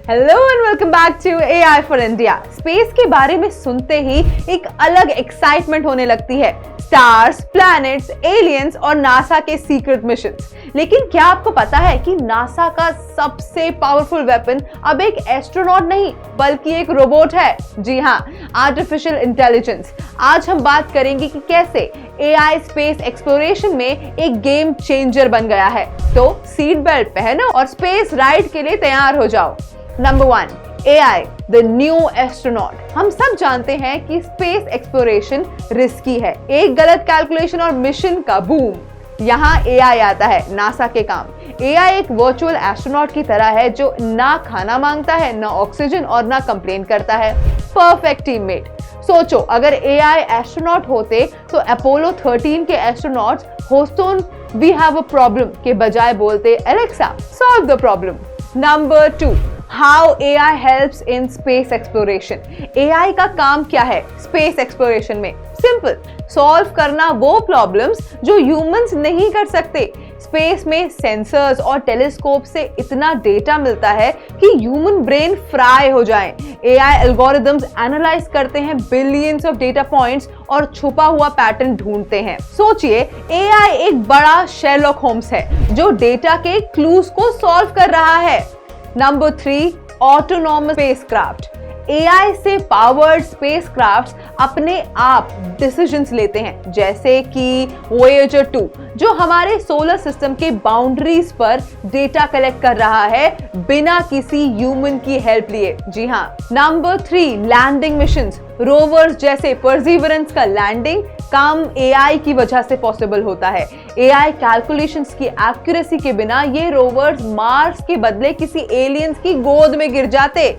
Hello and welcome back to AI for India. Space के बारे में सुनते ही एक अलग एक्साइटमेंट होने लगती है। स्टार्स, प्लैनेट्स, एलियंस और नासा के सीक्रेट मिशंस। लेकिन क्या आपको पता है कि नासा का सबसे पावरफुल वेपन अब एक एस्ट्रोनॉट नहीं बल्कि एक रोबोट है? जी हाँ, आर्टिफिशियल इंटेलिजेंस। आज हम बात करेंगे कि कैसे AI स्पेस एक्सप्लोरेशन में एक गेम चेंजर बन गया है। तो सीट बेल्ट पहनो और स्पेस राइड के लिए तैयार हो जाओ। Number 1, AI the new astronaut. हम सब जानते हैं कि स्पेस एक्सप्लोरेशन रिस्की है। एक गलत कैलकुलेशन और मिशन का बूम। यहाँ AI आता है नासा के काम। AI एक वर्चुअल एस्ट्रोनॉट की तरह है जो ना खाना मांगता है, ना ऑक्सीजन और ना कंप्लेन करता है। Perfect teammate. सोचो, अगर AI एस्ट्रोनॉट होते तो अपोलो 13 के astronauts Houston we have a problem के बजाय बोलते Alexa solve the problem. Number 2, How AI helps in space exploration। AI का काम क्या है स्पेस एक्सप्लोरेशन में? सिंपल, सॉल्व करना वो प्रॉब्लम्स जो ह्यूमंस नहीं कर सकते। स्पेस में सेंसर्स और टेलीस्कोप से इतना डेटा मिलता है कि ह्यूमन ब्रेन फ्राई हो जाए। AI एल्गोरिदम्स एनालाइज करते हैं बिलियंस ऑफ डेटा पॉइंट्स और छुपा हुआ पैटर्न ढूंढते हैं। सोचिए, AI एक बड़ा शेरलॉक होम्स है जो डेटा के क्लूज को सॉल्व कर रहा है। Number 3, autonomous spacecraft. AI से पावर्ड स्पेसक्राफ्ट्स अपने आप डिसीजंस लेते हैं, जैसे कि Voyager 2 जो हमारे सोलर सिस्टम के बाउंड्रीज पर डेटा कलेक्ट कर रहा है बिना किसी ह्यूमन की हेल्प लिए। जी हाँ। Number 3, landing missions. रोवर्स जैसे परसिवरेंस का लैंडिंग काम AI की वजह से पॉसिबल होता है। AI कैलकुलेशंस की एक्यूरेसी के बिना ये रोवर्स मार्स के बदले किसी एलियंस की गोद में गिर जाते।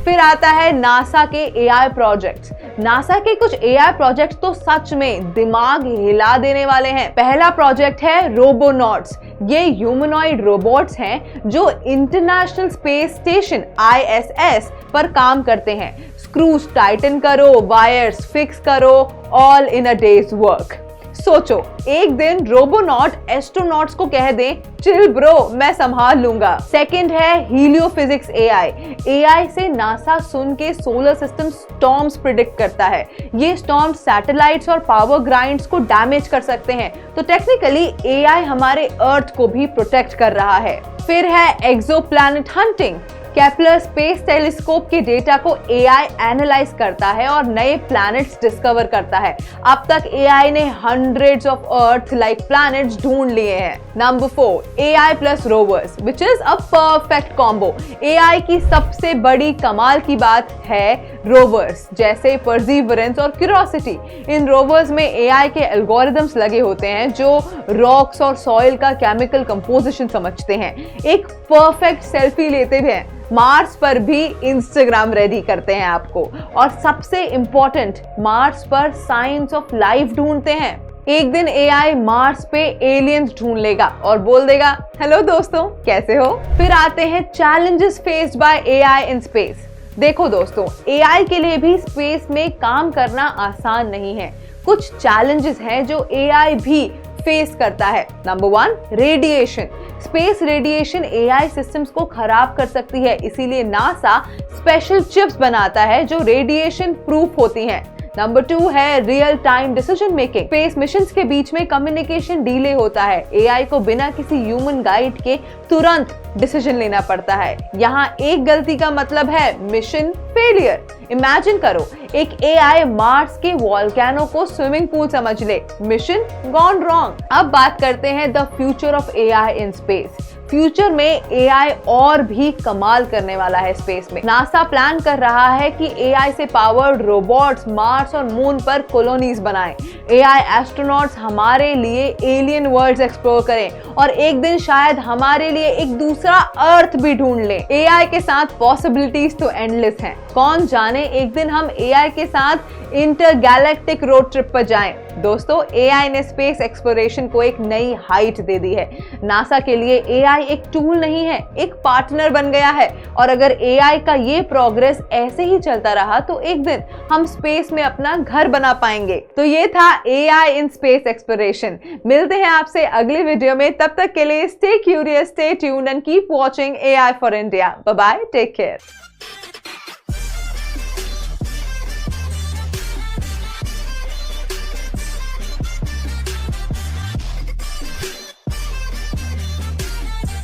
फिर आता है नासा के AI प्रोजेक्ट्स। नासा के कुछ AI प्रोजेक्ट्स तो सच में दिमाग हिला देने वाले हैं। पहला प्रोजेक्ट है रोबोनॉट्स। ये ह्यूमनॉइड रोबोट्स हैं जो इंटरनेशनल स्पेस स्टेशन ISS पर काम करते हैं। स्क्रूज टाइटन करो, वायर्स फिक्स करो, all in a days work. सोचो, एक दिन रोबोनॉट एस्ट्रोनॉट्स को कह दे, चिल ब्रो, मैं संभाल लूंगा। सेकंड है हीलियोफिजिक्स AI से नासा सुन के सोलर सिस्टम स्टॉर्म्स प्रिडिक्ट करता है। ये स्टॉर्म सैटेलाइट्स और पावर ग्राइंड्स को डैमेज कर सकते हैं, तो टेक्निकली AI हमारे अर्थ को भी प्रोटेक्ट कर रहा है। फिर है exoplanet hunting. Kepler space telescope के डेटा को AI एनालाइज करता है और नए प्लैनेट्स डिस्कवर करता है। अब तक AI ने hundreds of earth like planets ढूंढ लिए हैं। Number 4, AI plus rovers which is a perfect combo. AI की सबसे बड़ी कमाल की बात है रोवर्स जैसे परसिवरेंस और क्यूरियोसिटी। इन रोवर्स में AI के एल्गोरिदम्स लगे होते हैं जो रॉक्स और सॉइल का केमिकल कंपोजिशन समझते हैं। एक परफेक्ट सेल्फी लेते भी हैं। मार्स पर भी इंस्टाग्राम रेडी करते हैं आपको। और सबसे इंपॉर्टेंट, मार्स पर साइंस ऑफ लाइफ ढूंढते हैं। एक दिन AI मार्स पे एलियंस ढूंढ लेगा और बोल देगा, हेलो दोस्तों, कैसे हो? फिर आते हैं challenges faced by AI in space. देखो दोस्तों, AI के लिए भी स्पेस में काम करना आसान नहीं है। कुछ चैलेंजेस हैं जो AI भी फेस करता है। Number 1, radiation. Space radiation AI systems को खराब कर सकती है, इसीलिए नासा स्पेशल चिप्स बनाता है जो रेडिएशन प्रूफ होती हैं। नंबर 2 है real time decision making. Space missions के बीच में कम्युनिकेशन डिले होता है। AI को बिना किसी ह्यूमन गाइड के तुरंत डिसीजन लेना पड़ता है। यहाँ एक गलती का मतलब है मिशन फेलियर। इमेजिन करो, एक AI मार्स के वॉल्केनो को स्विमिंग पूल समझ ले, मिशन गॉन रॉन्ग। अब बात करते हैं the future of AI in space. Future में AI और भी कमाल करने वाला है स्पेस में। नासा प्लान कर रहा है कि AI से पावर्ड रोबोट्स मार्स और मून पर कॉलोनीज बनाएं। AI एस्ट्रोनॉट्स हमारे लिए एलियन वर्ल्ड्स एक्सप्लोर करें और एक दिन शायद हमारे लिए एक दूसरा अर्थ भी ढूंढ लें। AI के साथ पॉसिबिलिटीज तो एंडलेस हैं। कौन जाने एक दिन हम AI के साथ इंटरगैलेक्टिक रोड ट्रिप पर जाएं। दोस्तों, एआई ने स्पेस एक्सप्लोरेशन को एक नई हाइट दे दी है। नासा के लिए एआई एक टूल नहीं है, एक पार्टनर बन गया है। और अगर एआई का ये प्रोग्रेस ऐसे ही चलता रहा तो एक दिन हम स्पेस में अपना घर बना पाएंगे। तो ये था एआई इन स्पेस एक्सप्लोरेशन। मिलते हैं आपसे अगले वीडियो में, तब तक के लिए stay curious, stay tuned and keep watching AI for India. Bye bye, take care.